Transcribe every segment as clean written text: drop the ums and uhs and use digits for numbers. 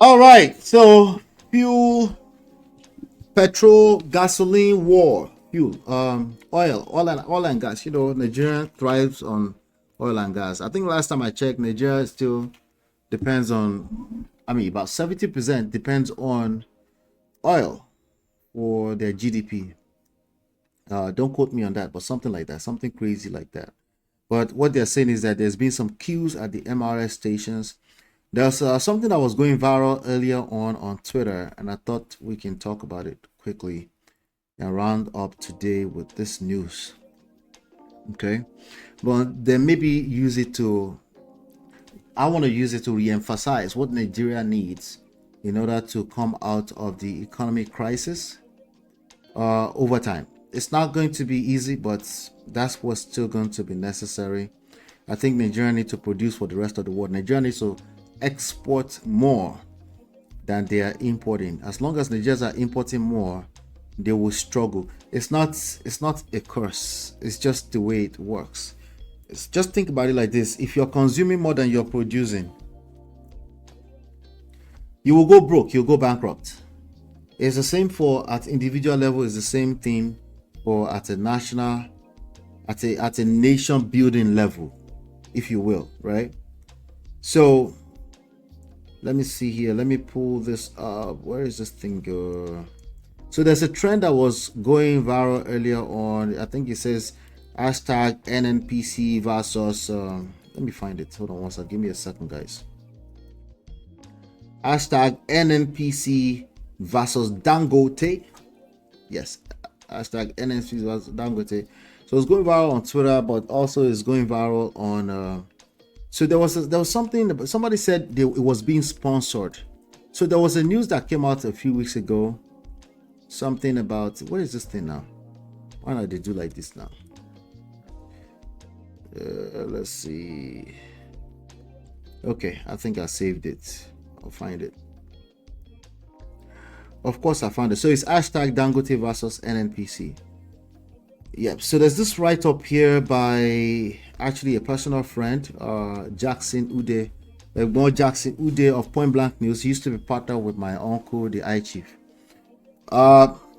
All right, so fuel, petrol, gasoline, war, fuel, oil and gas. Nigeria thrives on oil and gas. I think last time I checked, Nigeria still depends on. I mean, about 70% depends on oil for their GDP. Don't quote me on that, but something like that, something crazy like that. But what they're saying is that there's been some queues at the MRS stations. There's something that was going viral earlier on Twitter, and I thought we can talk about it quickly and round up today with this news. Okay, but then maybe use it to. I want to use it to re-emphasize what Nigeria needs in order to come out of the economic crisis over time. It's not going to be easy, but that's what's still going to be necessary. I think Nigeria needs to produce for the rest of the world. Nigeria needs to export more than they are importing. As long as Nigerians are importing more, they will struggle. It's not a curse. It's just the way it works. Just think about it like this. If you're consuming more than you're producing, you will go broke, you'll go bankrupt. It's the same for at individual level, it's the same thing for at a national, at a nation building level, if you will, right? So let me see here. Let me pull this up. Where is this thing go? So there's a trend that was going viral earlier on. I think it says hashtag NNPC versus let me find it. Hold on one second. Give me a second, guys. Hashtag NNPC versus Dangote. Yes, hashtag NNPC versus Dangote. So it's going viral on Twitter, but also it's going viral on. So there was something. Somebody said it was being sponsored. So there was a news that came out a few weeks ago. Something about what is this thing now? Why not they do like this now? Let's see. Okay, I think I saved it. I'll find it. Of course I found it. So it's hashtag Dangote versus NNPC. Yep. So there's this write-up here by actually a personal friend, Jackson Ude. More Jackson Ude of Point Blank News. He used to be partner with my uncle, the I Chief.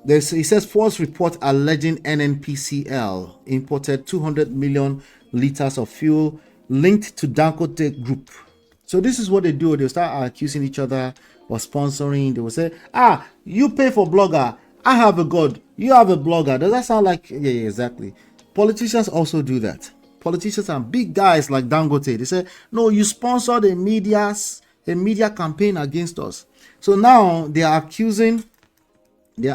He says false report alleging NNPCL imported 200 million liters of fuel linked to Dangote Group. So this is what they do. They start accusing each other or sponsoring. They will say, you pay for blogger. I have a god. You have a blogger. Does that sound like... Yeah, exactly. Politicians also do that. Politicians and big guys like Dangote, they say, no, you sponsored a media campaign against us. So now they are accusing the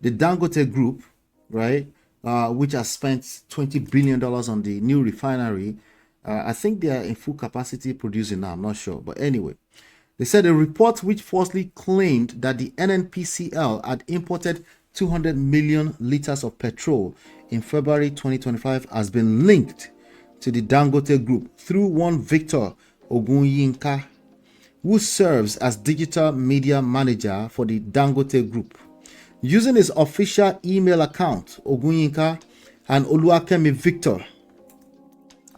Dangote Group, right, which has spent $20 billion on the new refinery. I think they are in full capacity producing now. I'm not sure. But anyway, they said a report which falsely claimed that the NNPCL had imported 200 million liters of petrol in February 2025 has been linked to the Dangote Group through one Victor Ogunyinka, who serves as digital media manager for the Dangote Group. Using his official email account, Ogunyinka and Oluwakemi Victor,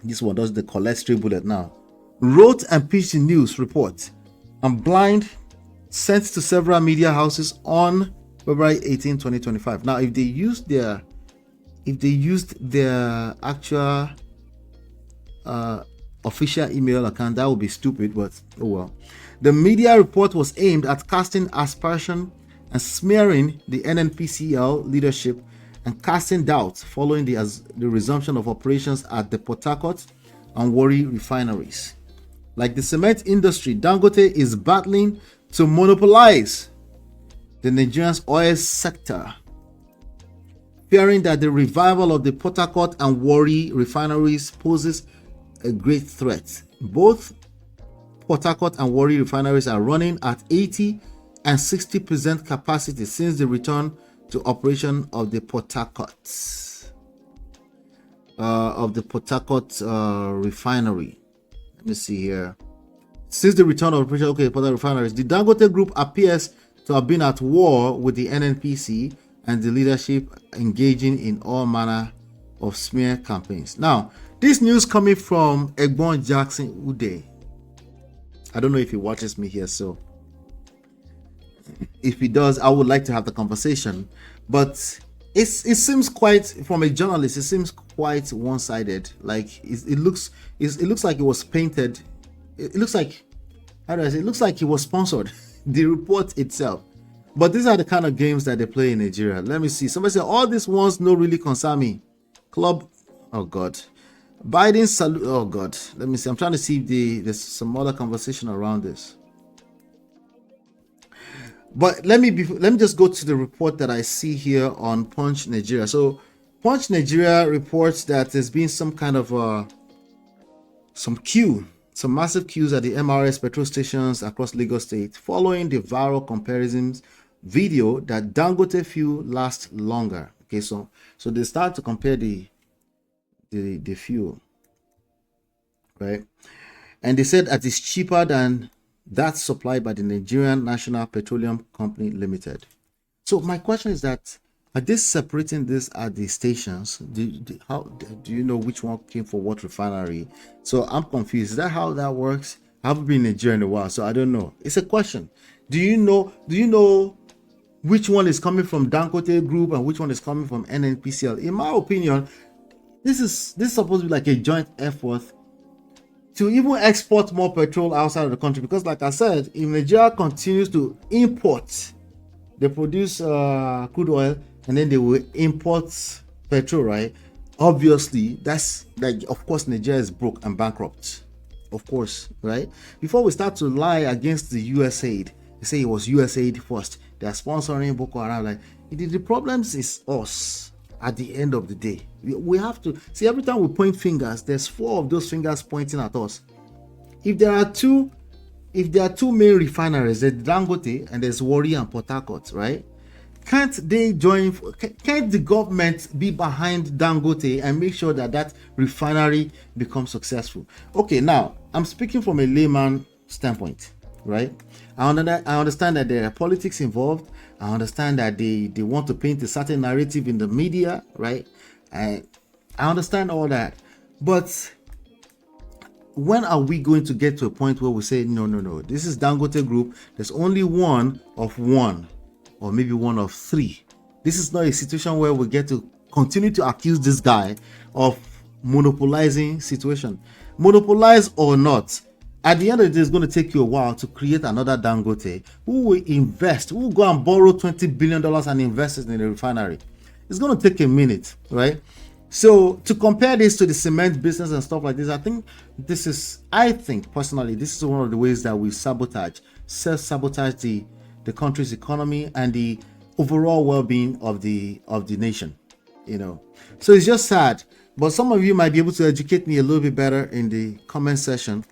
this one does the cholesterol bullet now, wrote and pitched the news report and blind sent to several media houses on February 18, 2025. Now, if they used their actual official email account, that would be stupid, but oh well. The media report was aimed at casting aspersion and smearing the NNPCL leadership and casting doubt following the resumption of operations at the Port Harcourt and Warri refineries. Like the cement industry, Dangote is battling to monopolize the Nigerian oil sector, fearing that the revival of the Port Harcourt and Warri refineries poses a great threat. Both Port Harcourt and Warri refineries are running at 80 and 60% capacity since the return to operation of the Port Harcourt refinery. Let me see here. Since the return of operation, Port Harcourt refineries, the Dangote Group appears to have been at war with the NNPC and the leadership, engaging in all manner of smear campaigns. Now, this news coming from Egbon Jackson Ude. I don't know if he watches me here, so if he does, I would like to have the conversation. But it seems quite, from a journalist, it seems quite one-sided. Like it looks like it was painted. It looks like, how do I say? It looks like it was sponsored. The report itself. But these are the kind of games that they play in Nigeria. Let me see. Somebody said all these ones no really concern me. Club, oh God. Biden salute. Oh God. Let me see. I'm trying to see if there's some other conversation around this. But let me just go to the report that I see here on Punch Nigeria. So Punch Nigeria reports that there's been some kind of some massive queues at the MRS petrol stations across Lagos State following the viral comparisons video that Dangote fuel lasts longer. Okay, so they start to compare the fuel, right? And they said that it's cheaper than that supplied by the Nigerian National Petroleum Company Limited. So my question is that, are they separating this at the stations? How do you know which one came for what refinery? So I'm confused. Is that how that works? I haven't been in Nigeria in a while, so I don't know. It's a question. Do you know which one is coming from Dangote Group and which one is coming from NNPCL? In my opinion, this is supposed to be like a joint effort to even export more petrol outside of the country, because like I said, if Nigeria continues to import, they produce crude oil and then they will import petrol, right? Obviously, that's like, of course, Nigeria is broke and bankrupt, of course, right? Before we start to lie against the USAID, they say it was USAID first, they are sponsoring Boko Haram. Like, the problems is us. At the end of the day, we have to see, every time we point fingers, there's 4 of those fingers pointing at us. If there are two main refineries, there's Dangote and there's Warri and Port Harcourt, right? Can't they join? Can't the government be behind Dangote and make sure that refinery becomes successful? Okay, now I'm speaking from a layman standpoint, right? I understand that there are politics involved. I understand that they want to paint a certain narrative in the media, right? I understand all that. But when are we going to get to a point where we say, no, this is Dangote Group. There's only one of one, or maybe one of 3. This is not a situation where we get to continue to accuse this guy of monopolizing situation. Monopolize or not, at the end of the day, it's going to take you a while to create another Dangote who will invest, who will go and borrow $20 billion and invest it in a refinery. It's going to take a minute, right? So to compare this to the cement business and stuff like this, I think personally, this is one of the ways that we self-sabotage the country's economy and the overall well-being of the nation, So it's just sad. But some of you might be able to educate me a little bit better in the comment section.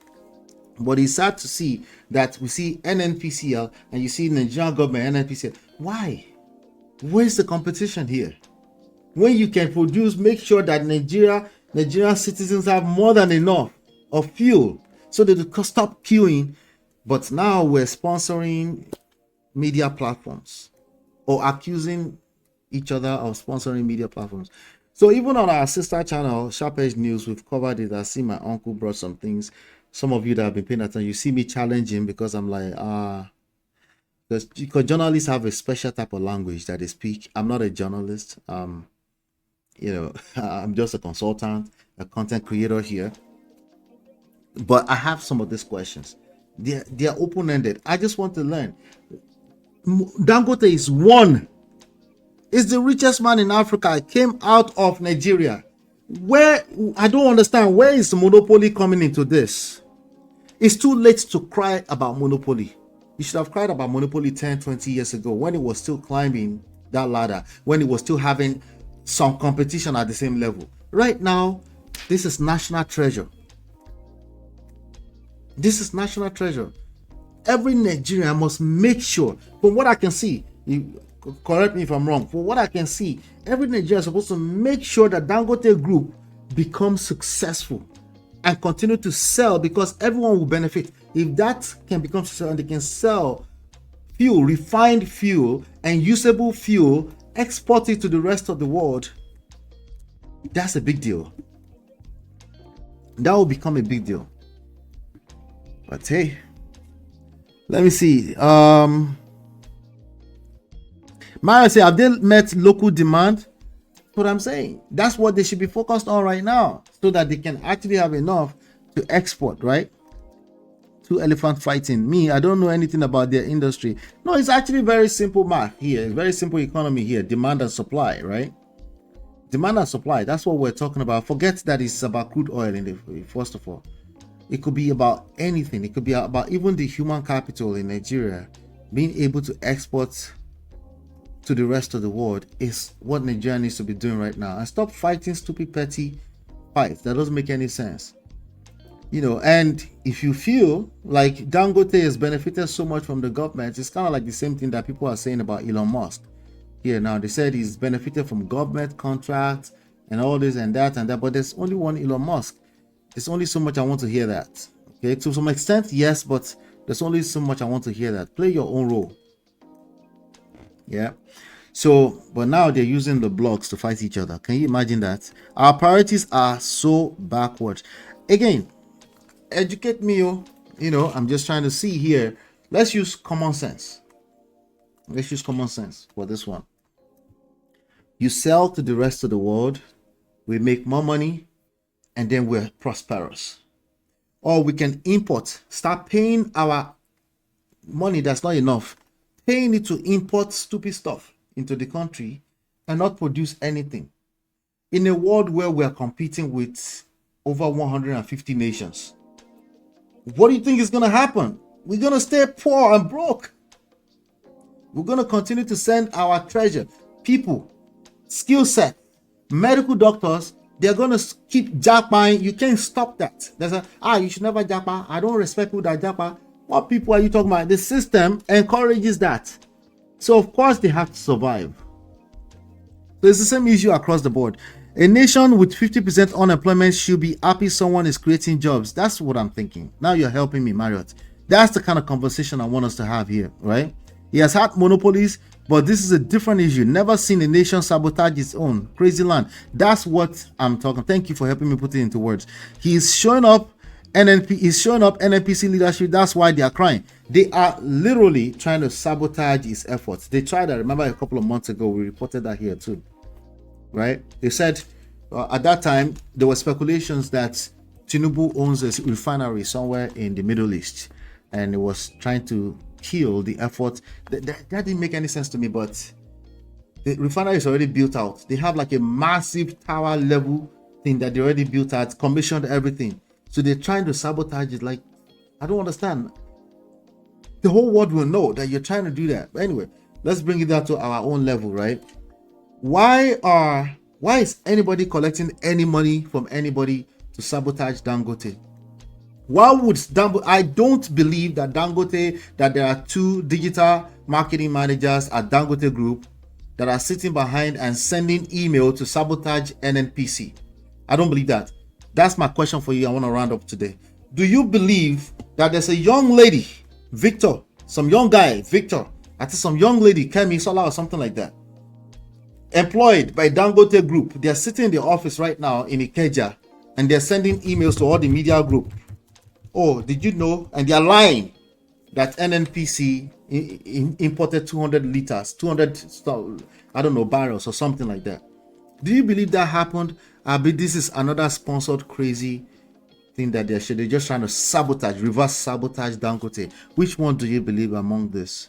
But it's sad to see that we see NNPCL and you see Nigerian government, NNPCL. Why? Where's the competition here? When you can make sure that Nigerian citizens have more than enough of fuel so they can stop queuing. But now we're sponsoring media platforms or accusing each other of sponsoring media platforms. So even on our sister channel, Sharp Edge News, we've covered it. I see my uncle brought some things. Some of you that have been paying attention, you see me challenging because I'm like, because journalists have a special type of language that they speak. I'm not a journalist. I'm just a consultant, a content creator here. But I have some of these questions. They're open-ended. I just want to learn. Dangote is one. Is the richest man in Africa. Came out of Nigeria. Where, I don't understand, where is the monopoly coming into this? It's too late to cry about monopoly. You should have cried about monopoly 10, 20 years ago when it was still climbing that ladder, when it was still having some competition at the same level. Right now, this is national treasure. This is national treasure. Every Nigerian must make sure, from what I can see, you correct me if I'm wrong, from what I can see, every Nigerian is supposed to make sure that Dangote Group becomes successful and continue to sell, because everyone will benefit. If that can become successful and they can sell fuel, refined fuel and usable fuel, export it to the rest of the world, that's a big deal. That will become a big deal. But hey, Let me see. Mario say, have they met local demand? That's what I'm saying. That's what they should be focused on right now, so that they can actually have enough to export, right? Two elephant fighting. Me, I don't know anything about their industry. No, it's actually very simple math here. It's very simple economy here. Demand and supply, right? Demand and supply. That's what we're talking about. Forget that it's about crude oil in the first of all. It could be about anything. It could be about even the human capital in Nigeria being able to export to the rest of the world is what Nigeria needs to be doing right now. And stop fighting stupid petty fights. That doesn't make any sense. You know, and if you feel like Dangote has benefited so much from the government, it's kind of like the same thing that people are saying about Elon Musk. Here now, they said he's benefited from government contracts and all this and that, but there's only one Elon Musk. There's only so much I want to hear that. Okay, to some extent, yes, but there's only so much I want to hear that. Play your own role. Yeah. So, but now they're using the blogs to fight each other. Can you imagine that? Our priorities are so backwards. Again, educate me, you know, I'm just trying to see here. Let's use common sense. Let's use common sense for this one. You sell to the rest of the world, we make more money, and then we're prosperous. Or we can import, start paying our money that's not enough, paying it to import stupid stuff into the country and not produce anything. In a world where we are competing with over 150 nations, what do you think is going to happen? We're going to stay poor and broke. We're going to continue to send our treasure, people, skill set, medical doctors. They're going to keep jackpotting. You can't stop that. There's you should never jackpot. I don't respect people that jackpot. What people are you talking about? The system encourages that. So of course they have to survive. So it's the same issue across the board. A nation with 50% unemployment should be happy someone is creating jobs. That's what I'm thinking. Now you're helping me, Marriott. That's the kind of conversation I want us to have here, right? He has had monopolies, but this is a different issue. Never seen a nation sabotage its own. Crazy land. That's what I'm talking. Thank you for helping me put it into words. He's showing up NNPC leadership. That's why they are crying. They are literally trying to sabotage his efforts. They tried that. Remember a couple of months ago, we reported that here too. Right? They said at that time, there were speculations that Tinubu owns a refinery somewhere in the Middle East. And it was trying to kill the effort. That didn't make any sense to me, but the refinery is already built out. They have like a massive tower level thing that they already built out, commissioned everything. So they're trying to sabotage it. Like, I don't understand. The whole world will know that you're trying to do that. But anyway, let's bring it down to our own level, right? Why is anybody collecting any money from anybody to sabotage Dangote? Why would Dangote? I don't believe that Dangote, that there are two digital marketing managers at Dangote Group that are sitting behind and sending email to sabotage NNPC. I don't believe that. That's my question for you. I want to round up today. Do you believe that there's a young lady, Victor, some young guy, Victor, I think some young lady, Kemi Sola or something like that, employed by Dangote Group? They're sitting in the office right now in Ikeja and they're sending emails to all the media group. Oh, did you know? And they're lying that NNPC imported 200 liters, 200, I don't know, barrels or something like that. Do you believe that happened? I believe this is another sponsored crazy thing that they're just trying to sabotage, reverse sabotage Dangote. Which one do you believe among this?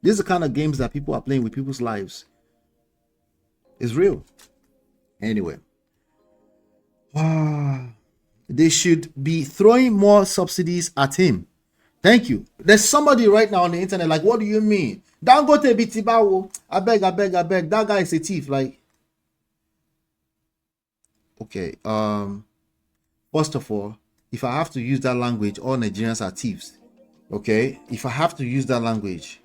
This is the kind of games that people are playing with people's lives. It's real. Anyway. They should be throwing more subsidies at him. Thank you. There's somebody right now on the internet like, what do you mean? Dangote bitibawo. I beg. That guy is a thief. Like, okay. First of all, if I have to use that language, all Nigerians are thieves. Okay? If I have to use that language.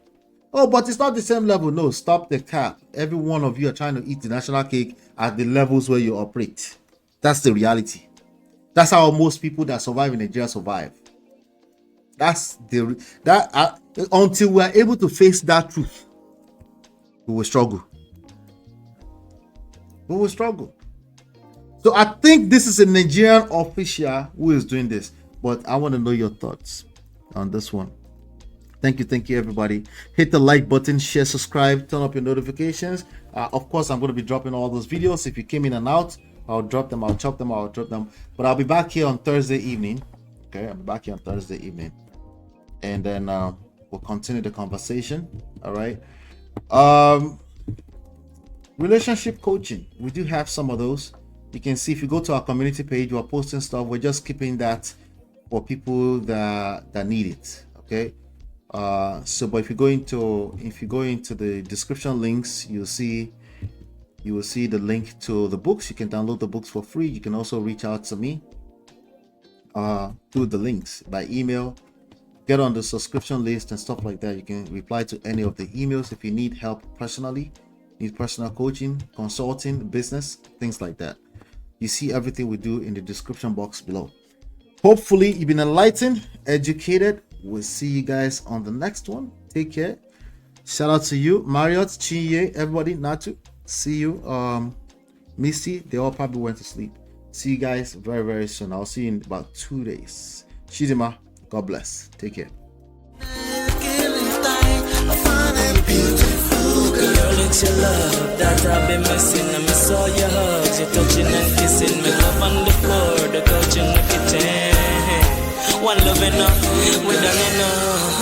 Oh, but it's not the same level. No, stop the cap. Every one of you are trying to eat the national cake at the levels where you operate. That's the reality. That's how most people that survive in Nigeria survive. Until we are able to face that truth, we will struggle. We will struggle. So I think this is a Nigerian official who is doing this, but I want to know your thoughts on this one. Thank you, everybody. Hit the like button, share, subscribe, turn up your notifications. Of course, I'm going to be dropping all those videos. If you came in and out, I'll drop them, I'll chop them, I'll drop them. But I'll be back here on Thursday evening. Okay, I'll be back here on Thursday evening. And then we'll continue the conversation. All right. Relationship coaching. We do have some of those. You can see if you go to our community page, we're posting stuff. We're just keeping that for people that need it. Okay. But if you go into the description links, you will see the link to the books. You can download the books for free. You can also reach out to me through the links by email, get on the subscription list and stuff like that. You can reply to any of the emails if you need help personally, need personal coaching, consulting, business, things like that. You see everything we do in the description box below. Hopefully you've been enlightened, educated. We'll see you guys on the next one. Take care. Shout out to you, Marriott, Chinye, everybody, Natu. See you, Misty. They all probably went to sleep. See you guys very, very soon. I'll see you in about 2 days. Shizima, God bless. Take care. Girl, it's your love that I've been missing. I miss all your hugs, your touching and kissing. Me love on the floor, the couch in the kitchen. One love enough, we done enough.